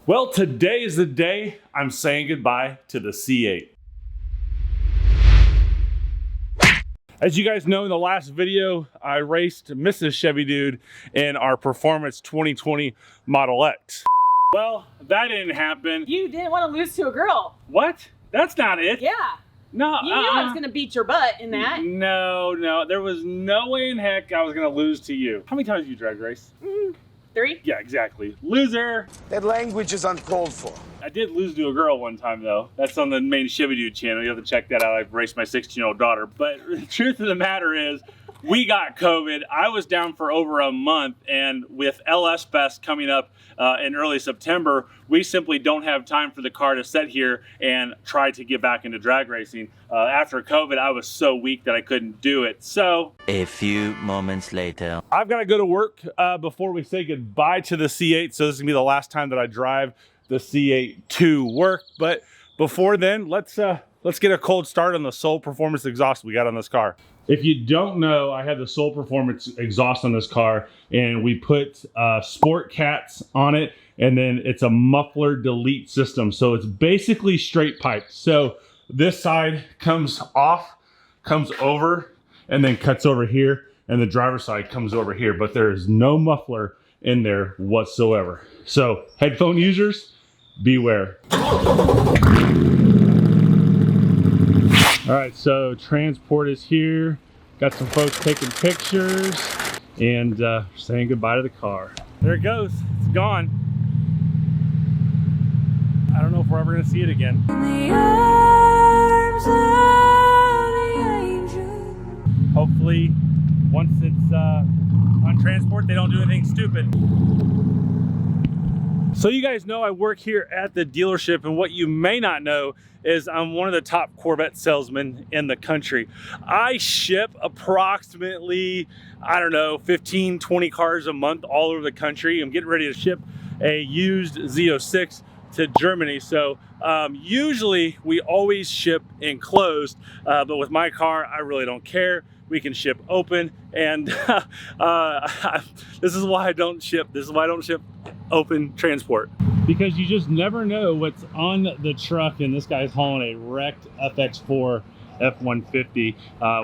Well, today is the day I'm saying goodbye to the C8. As you guys know, in the last video, I raced Mrs. Chevy Dude in our Performance 2020 Model X. Well, that didn't happen. You didn't want to lose to a girl. What? That's not it. Yeah. No, you knew I was going to beat your butt in that. No. There was no way in heck I was going to lose to you. How many times did you drag race? 3. Yeah, exactly. Loser. That language is uncalled for. I did lose to a girl one time, though. That's on the main Chevy Dude channel. You have to check that out. I've raced my 16-year-old daughter. But the truth of the matter is, we got COVID. I was down for over a month, and with LS Fest coming up in early September, we simply don't have time for the car to sit here and try to get back into drag racing. After COVID, I was so weak that I couldn't do it. So a few moments later, I've got to go to work before we say goodbye to the C8. So this is gonna be the last time that I drive the C8 to work. But before then, let's get a cold start on the Soul Performance exhaust we got on this car. If you don't know, I have the Soul Performance exhaust on this car, and we put Sport Cats on it, and then it's a muffler delete system. So it's basically straight piped. So this side comes off, comes over, and then cuts over here, and the driver's side comes over here, but there is no muffler in there whatsoever. So headphone users, beware. All right, so transport is here. Got some folks taking pictures and saying goodbye to the car. There it goes, it's gone. I don't know if we're ever gonna see it again. Hopefully, once it's on transport, they don't do anything stupid. So you guys know I work here at the dealership, and what you may not know is I'm one of the top Corvette salesmen in the country. I ship approximately, I don't know, 15, 20 cars a month all over the country. I'm getting ready to ship a used Z06 to Germany. So usually we always ship enclosed, but with my car, I really don't care. We can ship open, and this is why I don't ship. This is why I don't ship open transport, because you just never know what's on the truck. And this guy's hauling a wrecked FX4 F-150.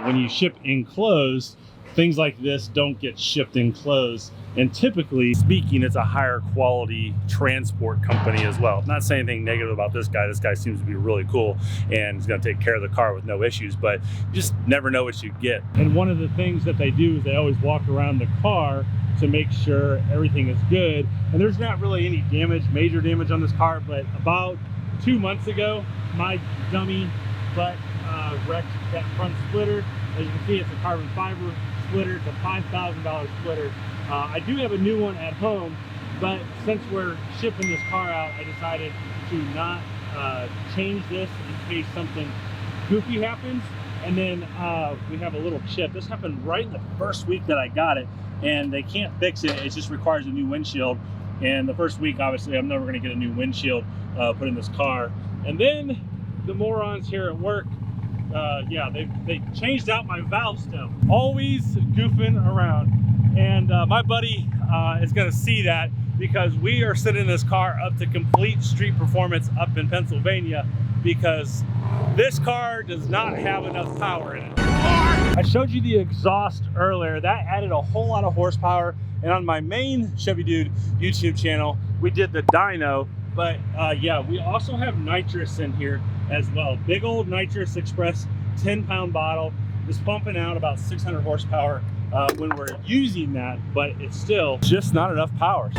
When you ship enclosed, things like this don't get shipped enclosed, and typically speaking, it's a higher quality transport company as well. I'm not saying anything negative about this guy. This guy seems to be really cool and he's going to take care of the car with no issues, but you just never know what you get. And one of the things that they do is they always walk around the car to make sure everything is good. And there's not really any damage, major damage on this car, but about 2 months ago, my dummy butt wrecked that front splitter. As you can see, it's a carbon fiber splitter. It's a $5,000 splitter. I do have a new one at home, but since we're shipping this car out, I decided to not change this in case something goofy happens. And then we have a little chip. This happened right the first week that I got it, and they can't fix it. It just requires a new windshield. And the first week, obviously, I'm never going to get a new windshield put in this car. And then the morons here at work, yeah, they changed out my valve stem. Always goofing around. And my buddy is going to see that, because we are sending this car up to complete street performance up in Pennsylvania, because this car does not have enough power in it. I showed you the exhaust earlier. That added a whole lot of horsepower. And on my main Chevy Dude YouTube channel, we did the dyno. But yeah, we also have nitrous in here as well. Big old Nitrous Express 10-pound bottle is pumping out about 600 horsepower when we're using that, but it's still just not enough power.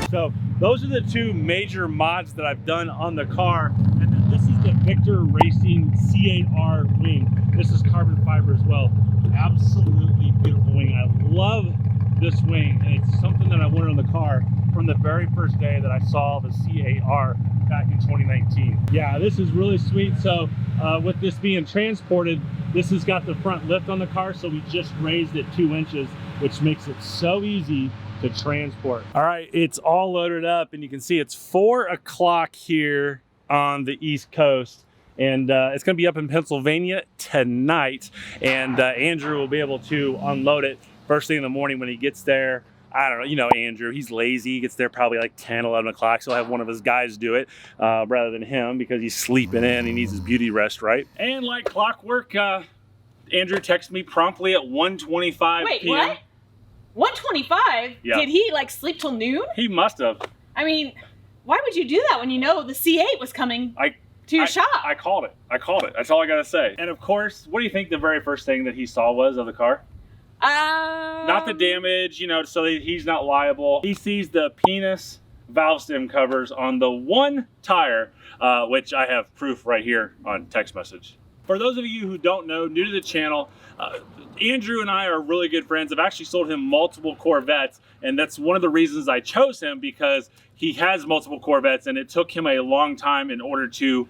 So those are the two major mods that I've done on the car. And then this is the Victor Racing C8R wing. This is carbon fiber as well. Absolutely beautiful wing. I love this wing, and it's something that I wanted on the car from the very first day that I saw the C8R back in 2019. Yeah, this is really sweet. So with this being transported, this has got the front lift on the car, so we just raised it 2 inches, which makes it so easy to transport. All right, it's all loaded up, and you can see it's 4 o'clock here on the East Coast, and it's going to be up in Pennsylvania tonight, and Andrew will be able to unload it first thing in the morning when he gets there. I don't know, you know, Andrew, he's lazy. He gets there probably like 10, 11 o'clock. So I'll have one of his guys do it rather than him because he's sleeping in. He needs his beauty rest, right? And like clockwork, Andrew texted me promptly at 1:25 Wait, p.m. what? 1:25? Yeah. Did he like sleep till noon? He must have. I mean, why would you do that when you know the C8 was coming to your shop? I called it. I called it. That's all I got to say. And of course, what do you think the very first thing that he saw was of the car? Not the damage, you know, so he's not liable. He sees the penis valve stem covers on the one tire, which I have proof right here on text message. For those of you who don't know, new to the channel, Andrew and I are really good friends. I've actually sold him multiple Corvettes, and that's one of the reasons I chose him, because he has multiple Corvettes and it took him a long time in order to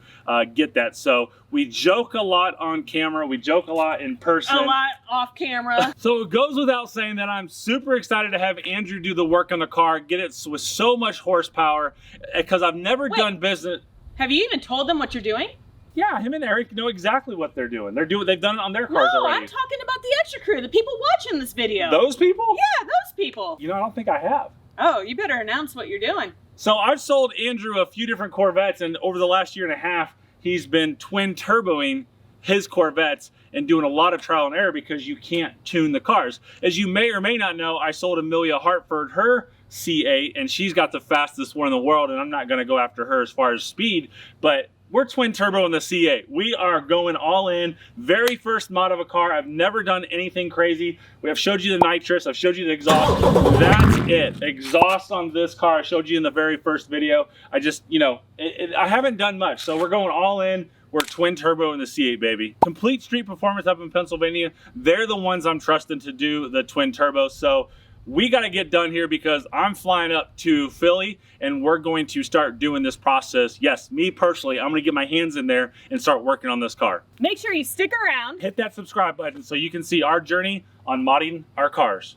get that. So we joke a lot on camera, we joke a lot in person. A lot off camera. So it goes without saying that I'm super excited to have Andrew do the work on the car, get it with so much horsepower, because I've never done business. Have you even told them what you're doing? Yeah, him and Eric know exactly what they're doing. They've done it on their cars No, already. I'm talking about the extra crew, the people watching this video. Those people? Yeah, those people. You know, I don't think I have. Oh, you better announce what you're doing. So I've sold Andrew a few different Corvettes, and over the last year and a half, he's been twin turboing his Corvettes and doing a lot of trial and error because you can't tune the cars. As you may or may not know, I sold Amelia Hartford her C8, and she's got the fastest one in the world, and I'm not gonna go after her as far as speed, but we're twin turbo in the C8. We are going all in. Very first mod of a car. I've never done anything crazy. We have showed you the nitrous. I've showed you the exhaust. That's it. Exhaust on this car I showed you in the very first video. I just, you know, I haven't done much. So we're going all in. We're twin turbo in the C8, baby. Complete Street Performance up in Pennsylvania. They're the ones I'm trusting to do the twin turbo. So we got to get done here because I'm flying up to Philly and we're going to start doing this process. Yes, me personally, I'm going to get my hands in there and start working on this car. Make sure you stick around. Hit that subscribe button so you can see our journey on modding our cars.